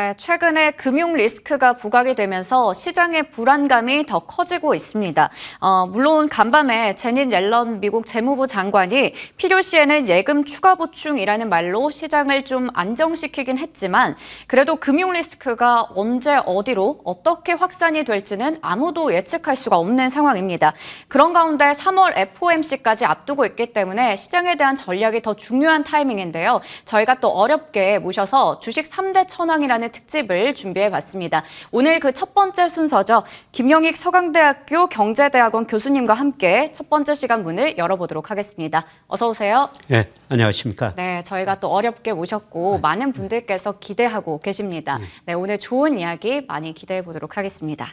네, 최근에 금융 리스크가 부각이 되면서 시장의 불안감이 더 커지고 있습니다. 물론 간밤에 제닛 옐런 미국 재무부 장관이 필요시에는 예금 추가 보충이라는 말로 시장을 좀 안정시키긴 했지만 그래도 금융 리스크가 언제 어디로 어떻게 확산이 될지는 아무도 예측할 수가 없는 상황입니다. 그런 가운데 3월 FOMC까지 앞두고 있기 때문에 시장에 대한 전략이 더 중요한 타이밍인데요. 저희가 또 어렵게 모셔서 주식 3대 천왕이라는 특집을 준비해봤습니다. 오늘 그 첫 번째 순서죠. 김영익 서강대학교 경제대학원 교수님과 함께 첫 번째 시간 문을 열어보도록 하겠습니다. 어서 오세요. 네, 안녕하십니까. 네, 저희가 또 어렵게 모셨고 많은 분들께서 기대하고 계십니다. 네, 오늘 좋은 이야기 많이 기대해 보도록 하겠습니다.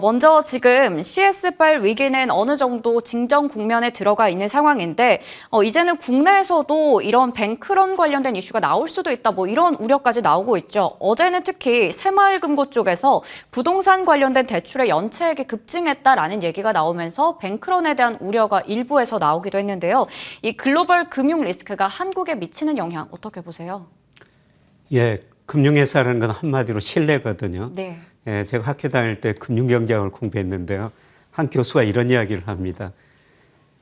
먼저 지금 CS8 위기는 어느 정도 진정 국면에 들어가 있는 상황인데 이제는 국내에서도 이런 뱅크런 관련된 이슈가 나올 수도 있다, 뭐 이런 우려까지 나오고 있죠. 어제는 특히 새마을금고 쪽에서 부동산 관련된 대출의 연체액이 급증했다라는 얘기가 나오면서 뱅크런에 대한 우려가 일부에서 나오기도 했는데요. 이 글로벌 금융 리스크가 한국에 미치는 영향 어떻게 보세요? 예, 금융회사라는 건 한마디로 신뢰거든요. 네. 예, 제가 학교 다닐 때 금융경제학을 공부했는데요. 한 교수가 이런 이야기를 합니다.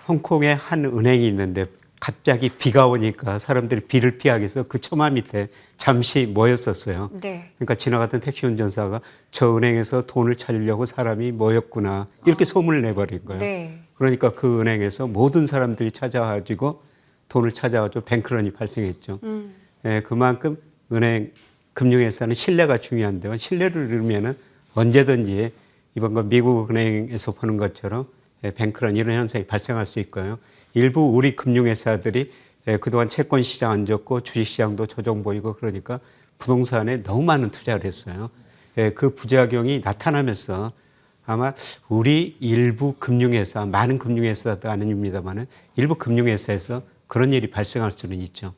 홍콩에 한 은행이 있는데 갑자기 비가 오니까 사람들이 비를 피하기 위해서 그 처마 밑에 잠시 모였었어요. 네. 그러니까 지나가던 택시 운전사가 저 은행에서 돈을 찾으려고 사람이 모였구나 이렇게 소문을 내버린 거예요. 네. 그러니까 그 은행에서 모든 사람들이 찾아가지고 돈을 찾아가지고 뱅크런이 발생했죠. 예, 그만큼 은행, 금융회사는 신뢰가 중요한데요. 신뢰를 잃으면 언제든지 이번 건 미국 은행에서 보는 것처럼 뱅크런 이런 현상이 발생할 수 있고요. 일부 우리 금융회사들이 그동안 채권 시장 안 좋고 주식 시장도 조정 보이고 그러니까 부동산에 너무 많은 투자를 했어요. 그 부작용이 나타나면서 아마 우리 일부 금융회사, 많은 금융회사도 아닙니다만은 일부 금융회사에서 그런 일이 발생할 수는 있죠.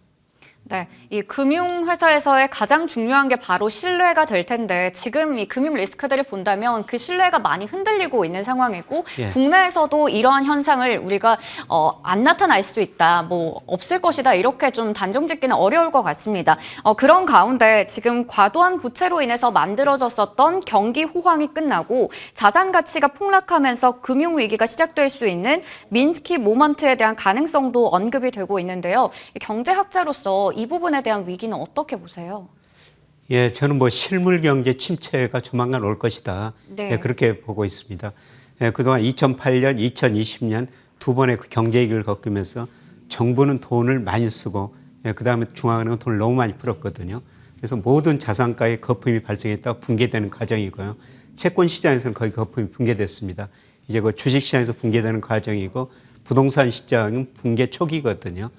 네, 이 금융회사에서의 가장 중요한 게 바로 신뢰가 될 텐데 지금 이 금융 리스크들을 본다면 그 신뢰가 많이 흔들리고 있는 상황이고 예. 국내에서도 이러한 현상을 우리가 안 나타날 수도 있다, 뭐 없을 것이다 이렇게 좀 단정짓기는 어려울 것 같습니다. 그런 가운데 지금 과도한 부채로 인해서 만들어졌었던 경기 호황이 끝나고 자산 가치가 폭락하면서 금융 위기가 시작될 수 있는 민스키 모먼트에 대한 가능성도 언급이 되고 있는데요. 경제학자로서 이 부분에 대한 위기는 어떻게 보세요? 예, 저는 뭐 실물 경제 침체가 조만간 올 것이다. 네. 예, 그렇게 보고 있습니다. 예, 그동안 2008년, 2020년 두 번의 그 경제 위기를 겪으면서 정부는 돈을 많이 쓰고 그다음에 중앙은행은 돈을 너무 많이 풀었거든요. 그래서 모든 자산가에 거품이 발생했다가 붕괴되는 과정이고요. 채권 시장에서는 거의 거품이 붕괴됐습니다. 이제 그 주식 시장에서 붕괴되는 과정이고 부동산 시장은 붕괴 초기거든요.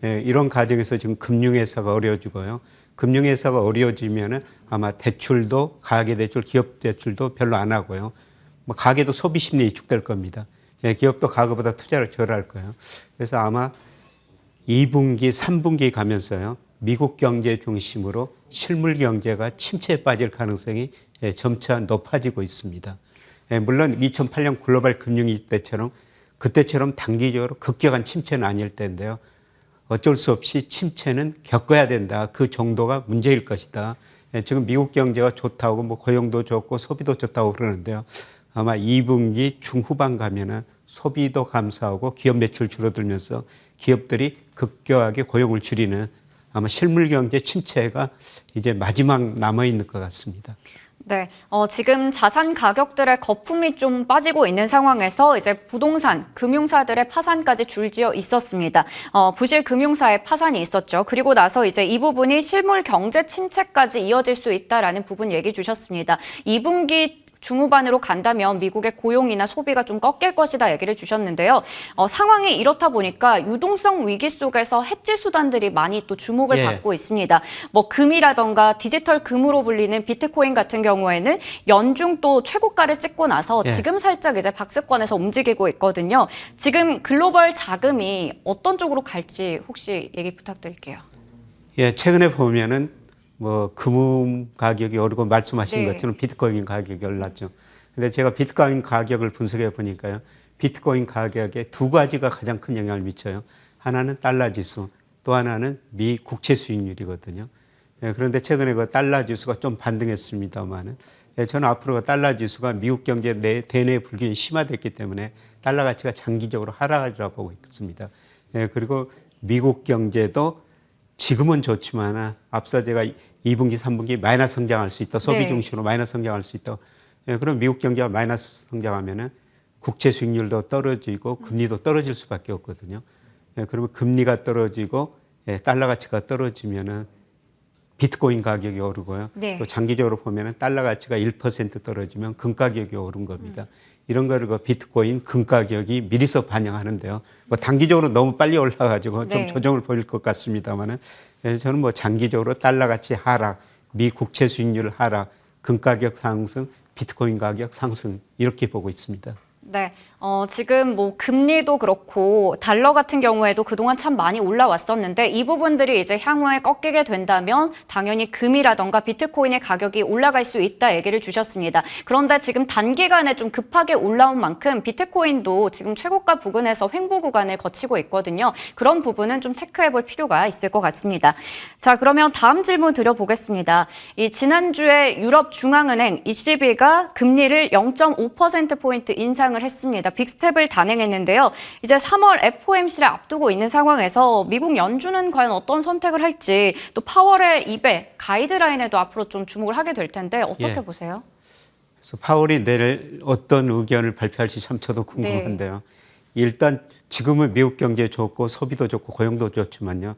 예, 이런 과정에서 지금 금융회사가 어려워지고요. 금융회사가 어려워지면은 아마 대출도 가계대출, 기업대출도 별로 안 하고요. 뭐 가계도 소비 심리 위축될 겁니다. 예, 기업도 과거보다 투자를 덜 할 거예요. 그래서 아마 2분기, 3분기 가면서요. 미국 경제 중심으로 실물 경제가 침체에 빠질 가능성이 점차 높아지고 있습니다. 예, 물론 2008년 글로벌 금융위기 때처럼 그때처럼 단기적으로 급격한 침체는 아닐 텐데요. 어쩔 수 없이 침체는 겪어야 된다. 그 정도가 문제일 것이다. 지금 미국 경제가 좋다고 뭐 고용도 좋고 소비도 좋다고 그러는데요. 아마 2분기 중후반 가면은 소비도 감소하고 기업 매출 줄어들면서 기업들이 급격하게 고용을 줄이는 아마 실물 경제 침체가 이제 마지막 남아 있는 것 같습니다. 네, 지금 자산 가격들의 거품이 좀 빠지고 있는 상황에서 이제 부동산, 금융사들의 파산까지 줄지어 있었습니다. 부실 금융사의 파산이 있었죠. 그리고 나서 이제 이 부분이 실물 경제 침체까지 이어질 수 있다라는 부분 얘기 주셨습니다. 2분기 중후반으로 간다면 미국의 고용이나 소비가 좀 꺾일 것이다 얘기를 주셨는데요. 상황이 이렇다 보니까 유동성 위기 속에서 해지 수단들이 많이 또 주목을 받고 있습니다. 뭐 금이라던가 디지털 금으로 불리는 비트코인 같은 경우에는 연중 또 최고가를 찍고 나서 지금 살짝 이제 박스권에서 움직이고 있거든요. 지금 글로벌 자금이 어떤 쪽으로 갈지 혹시 얘기 부탁드릴게요. 예, 최근에 보면은 뭐 금 가격이 오르고 말씀하신 네. 것처럼 비트코인 가격이 올랐죠. 근데 제가 비트코인 가격을 분석해 보니까요. 비트코인 가격에 두 가지가 가장 큰 영향을 미쳐요. 하나는 달러 지수, 또 하나는 미 국채 수익률이거든요. 그런데 최근에 그 달러 지수가 좀 반등했습니다만은 저는 앞으로 달러 지수가 미국 경제 대내 불균이 심화됐기 때문에 달러 가치가 장기적으로 하락하리라고 보고 있습니다. 그리고 미국 경제도 지금은 좋지만 앞서 제가 2분기, 3분기 마이너스 성장할 수 있다. 소비 네. 중심으로 마이너스 성장할 수 있다. 그럼 미국 경제가 마이너스 성장하면은 국채 수익률도 떨어지고 금리도 떨어질 수밖에 없거든요. 그러면 금리가 떨어지고 달러 가치가 떨어지면은 비트코인 가격이 오르고요. 네. 또 장기적으로 보면은 달러 가치가 1% 떨어지면 금 가격이 오른 겁니다. 이런 거를 그 비트코인 금 가격이 미리서 반영하는데요. 뭐 단기적으로 너무 빨리 올라가지고 좀 네. 조정을 보일 것 같습니다만은 저는 뭐 장기적으로 달러 가치 하락, 미 국채 수익률 하락, 금 가격 상승, 비트코인 가격 상승 이렇게 보고 있습니다. 네, 지금 뭐 금리도 그렇고 달러 같은 경우에도 그동안 참 많이 올라왔었는데 이 부분들이 이제 향후에 꺾이게 된다면 당연히 금이라던가 비트코인의 가격이 올라갈 수 있다 얘기를 주셨습니다. 그런데 지금 단기간에 좀 급하게 올라온 만큼 비트코인도 지금 최고가 부근에서 횡보 구간을 거치고 있거든요. 그런 부분은 좀 체크해 볼 필요가 있을 것 같습니다. 자, 그러면 다음 질문 드려보겠습니다. 이 지난주에 유럽 중앙은행 ECB가 금리를 0.5%포인트 인상을 했습니다. 빅스텝을 단행했는데요. 이제 3월 FOMC를 앞두고 있는 상황에서 미국 연준은 과연 어떤 선택을 할지 또 파월의 입에 가이드라인에도 앞으로 좀 주목을 하게 될 텐데 어떻게 예. 보세요? 그래서 파월이 내일 어떤 의견을 발표할지 참 저도 궁금한데요. 일단 지금은 미국 경제 좋고 소비도 좋고 고용도 좋지만요.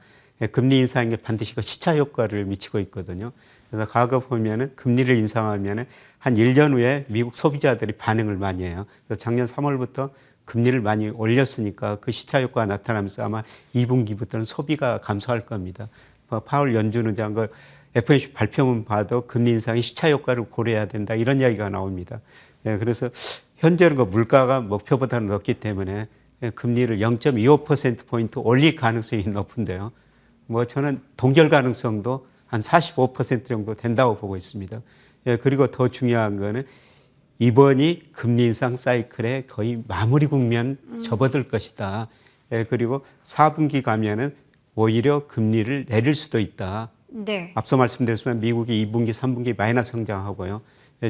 금리 인상이 반드시 그 시차 효과를 미치고 있거든요. 그래서 과거 보면은 금리를 인상하면은 한 1년 후에 미국 소비자들이 반응을 많이 해요. 그래서 작년 3월부터 금리를 많이 올렸으니까 그 시차 효과가 나타나면서 아마 2분기부터는 소비가 감소할 겁니다. 파월 연준 의장 그 FOMC 발표문 봐도 금리 인상이 시차 효과를 고려해야 된다 이런 이야기가 나옵니다. 그래서 현재는 그 물가가 목표보다는 높기 때문에 금리를 0.25%포인트 올릴 가능성이 높은데요. 뭐 저는 동결 가능성도 한 45% 정도 된다고 보고 있습니다. 그리고 더 중요한 거는 이번이 금리 인상 사이클의 거의 마무리 국면 접어들 것이다. 그리고 4분기 가면은 오히려 금리를 내릴 수도 있다. 네. 앞서 말씀드렸지만 미국이 2분기, 3분기 마이너스 성장하고요.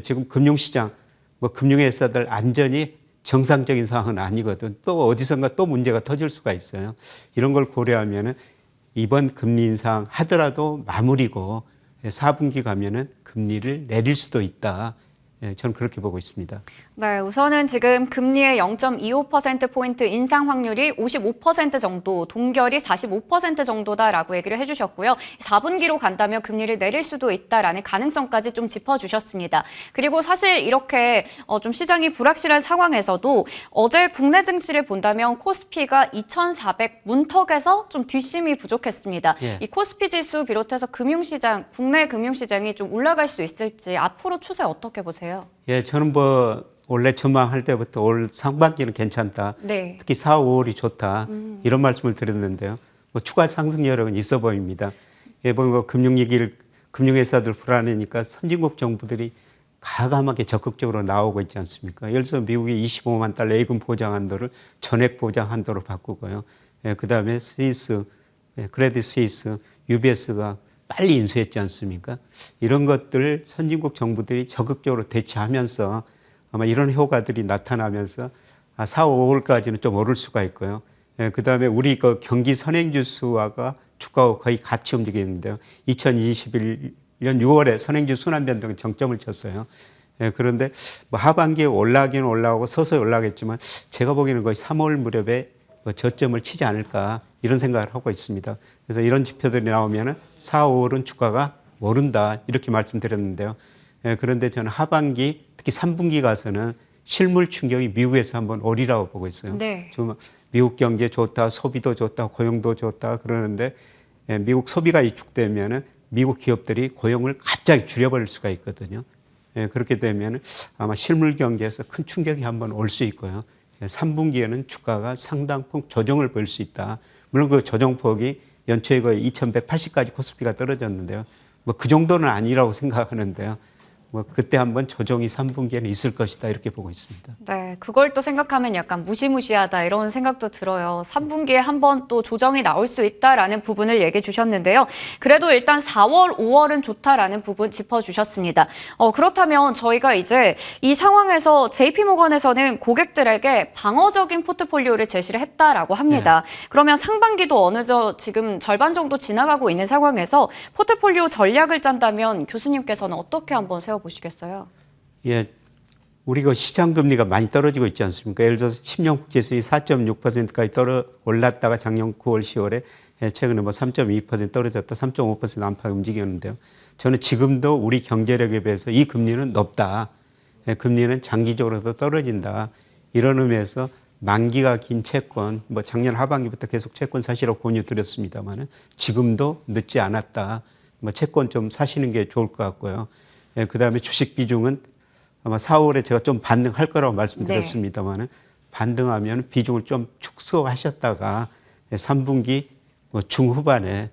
지금 금융시장, 뭐 금융회사들 안전이 정상적인 상황은 아니거든. 또 어디선가 또 문제가 터질 수가 있어요. 이런 걸 고려하면은 이번 금리 인상 하더라도 마무리고 4분기 가면은 금리를 내릴 수도 있다. 저는 그렇게 보고 있습니다. 네, 우선은 지금 금리의 0.25%포인트 인상 확률이 55% 정도, 동결이 45% 정도다라고 얘기를 해주셨고요. 4분기로 간다면 금리를 내릴 수도 있다라는 가능성까지 좀 짚어주셨습니다. 그리고 사실 이렇게 좀 시장이 불확실한 상황에서도 어제 국내 증시를 본다면 코스피가 2,400 문턱에서 좀 뒷심이 부족했습니다. 예. 이 코스피 지수 비롯해서 금융시장, 국내 금융시장이 좀 올라갈 수 있을지 앞으로 추세 어떻게 보세요? 예, 저는 뭐 원래 전망할 때부터 올 상반기는 괜찮다. 네. 특히 4, 5월이 좋다. 이런 말씀을 드렸는데요. 뭐 추가 상승 여력은 있어 보입니다. 예, 뭐 금융회사들 불안해니까 선진국 정부들이 가감하게 적극적으로 나오고 있지 않습니까? 예를 들어서 미국이 25만 달러 예금 보장 한도를 전액 보장 한도로 바꾸고요. 그다음에 스위스, 크레딧 스위스, UBS가 빨리 인수했지 않습니까? 이런 것들을 선진국 정부들이 적극적으로 대처하면서 아마 이런 효과들이 나타나면서 4, 5월까지는 좀 오를 수가 있고요. 그다음에 우리 그 경기 선행지수와가 주가가 거의 같이 움직이는데요. 2021년 6월에 선행지수 순환 변동에 정점을 쳤어요. 그런데 뭐 하반기에 올라가기는 올라오고 서서히 올라가겠지만 제가 보기에는 거의 3월 무렵에 저점을 치지 않을까 이런 생각을 하고 있습니다. 그래서 이런 지표들이 나오면 4, 5월은 주가가 오른다 이렇게 말씀드렸는데요. 그런데 저는 하반기 특히 3분기 가서는 실물 충격이 미국에서 한번 오리라고 보고 있어요. 네. 지금 미국 경제 좋다, 소비도 좋다, 고용도 좋다 그러는데 미국 소비가 위축되면은 미국 기업들이 고용을 갑자기 줄여버릴 수가 있거든요. 그렇게 되면 아마 실물 경제에서 큰 충격이 한번 올 수 있고요. 3분기에는 주가가 상당폭 조정을 보일 수 있다. 물론 그 조정폭이 연초에 거의 2,180까지 코스피가 떨어졌는데요. 뭐 그 정도는 아니라고 생각하는데요. 뭐 그때 한번 조정이 3분기에는 있을 것이다 이렇게 보고 있습니다. 네. 네, 그걸 또 생각하면 약간 무시무시하다 이런 생각도 들어요. 3분기에 한번 또 조정이 나올 수 있다라는 부분을 얘기해 주셨는데요. 그래도 일단 4월, 5월은 좋다라는 부분 짚어주셨습니다. 그렇다면 저희가 이제 이 상황에서 JP모건에서는 고객들에게 방어적인 포트폴리오를 제시를 했다라고 합니다. 그러면 상반기도 지금 절반 정도 지나가고 있는 상황에서 포트폴리오 전략을 짠다면 교수님께서는 어떻게 한번 세워보시겠어요? 예, 우리가 시장 금리가 많이 떨어지고 있지 않습니까? 예를 들어서 10년 국채수익이 4.6%까지 올랐다가 작년 9월, 10월에 최근에 뭐 3.2% 떨어졌다, 3.5% 안팎 움직였는데요. 저는 지금도 우리 경제력에 비해서 이 금리는 높다. 금리는 장기적으로도 떨어진다. 이런 의미에서 만기가 긴 채권, 뭐 작년 하반기부터 계속 채권 사시라고 권유 드렸습니다만은 지금도 늦지 않았다. 뭐 채권 좀 사시는 게 좋을 것 같고요. 그 다음에 주식 비중은 아마 4월에 제가 좀 반등할 거라고 말씀드렸습니다만은 반등하면 비중을 좀 축소하셨다가 3분기 중후반에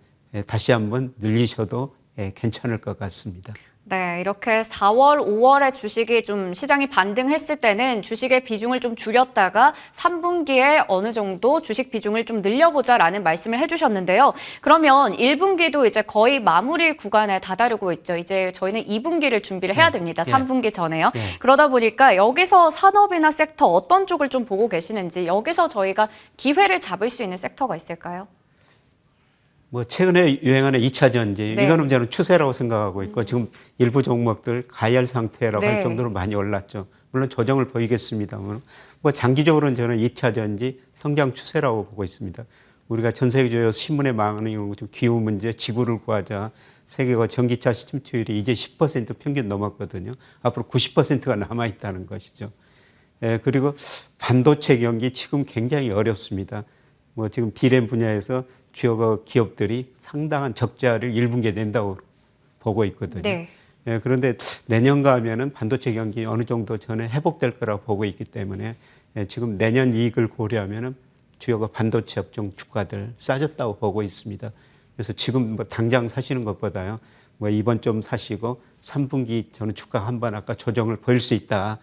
다시 한번 늘리셔도 괜찮을 것 같습니다. 네, 이렇게 4월, 5월에 주식이 좀 시장이 반등했을 때는 주식의 비중을 좀 줄였다가 3분기에 어느 정도 주식 비중을 좀 늘려보자라는 말씀을 해주셨는데요. 그러면 1분기도 이제 거의 마무리 구간에 다다르고 있죠. 이제 저희는 2분기를 준비를 해야 됩니다. 3분기 전에요. 그러다 보니까 여기서 산업이나 섹터 어떤 쪽을 좀 보고 계시는지 여기서 저희가 기회를 잡을 수 있는 섹터가 있을까요? 뭐 최근에 유행하는 2차 전지 이거는 저는 추세라고 생각하고 있고 지금 일부 종목들 가열 상태라고 할 정도로 많이 올랐죠. 물론 조정을 보이겠습니다만 뭐 장기적으로는 저는 2차 전지 성장 추세라고 보고 있습니다. 우리가 전 세계적으로 신문에 많은 기후 문제, 지구를 구하자, 세계가 전기차 침투율이 이제 10% 평균 넘었거든요. 앞으로 90%가 남아 있다는 것이죠. 그리고 반도체 경기 지금 굉장히 어렵습니다. 뭐 지금 D램 분야에서 주요 기업들이 상당한 적자를 1분기에 낸다고 보고 있거든요. 그런데 내년 가면은 반도체 경기 어느 정도 전에 회복될 거라고 보고 있기 때문에 지금 내년 이익을 고려하면은 주요가 반도체 업종 주가들 싸졌다고 보고 있습니다. 그래서 지금 뭐 당장 사시는 것보다요, 뭐 이번 좀 사시고 3분기 저는 주가 한번 아까 조정을 보일 수 있다.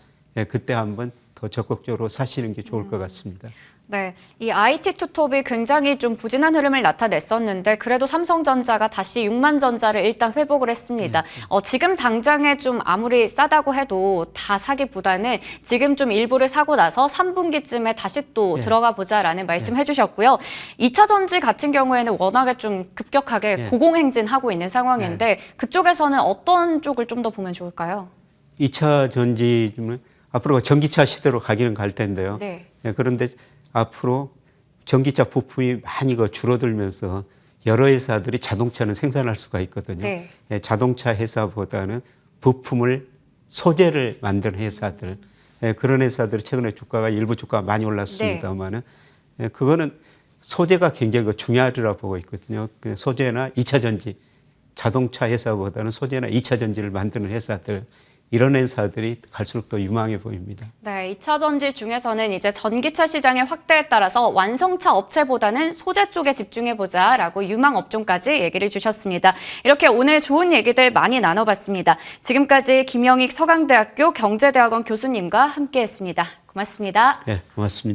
그때 한번 더 적극적으로 사시는 게 좋을 것 같습니다. 네, 이 IT 투톱이 굉장히 좀 부진한 흐름을 나타냈었는데 그래도 삼성전자가 다시 6만 전자를 일단 회복을 했습니다. 지금 당장에 좀 아무리 싸다고 해도 다 사기보다는 지금 좀 일부를 사고 나서 3분기쯤에 다시 또 들어가 보자라는 말씀 해주셨고요. 2차 전지 같은 경우에는 워낙에 좀 급격하게 고공행진하고 있는 상황인데 그쪽에서는 어떤 쪽을 좀 더 보면 좋을까요? 2차 전지는 앞으로 전기차 시대로 가기는 갈 텐데요. 그런데 앞으로 전기차 부품이 많이 줄어들면서 여러 회사들이 자동차는 생산할 수가 있거든요. 자동차 회사보다는 부품을 소재를 만드는 회사들, 그런 회사들이 최근에 일부 주가가 많이 올랐습니다만은 그거는 소재가 굉장히 중요하리라고 보고 있거든요. 소재나 2차 전지, 자동차 회사보다는 소재나 2차 전지를 만드는 회사들, 이런 회사들이 갈수록 더 유망해 보입니다. 네, 2차 전지 중에서는 이제 전기차 시장의 확대에 따라서 완성차 업체보다는 소재 쪽에 집중해보자라고 유망 업종까지 얘기를 주셨습니다. 이렇게 오늘 좋은 얘기들 많이 나눠봤습니다. 지금까지 김영익 서강대학교 경제대학원 교수님과 함께했습니다. 고맙습니다. 네, 고맙습니다.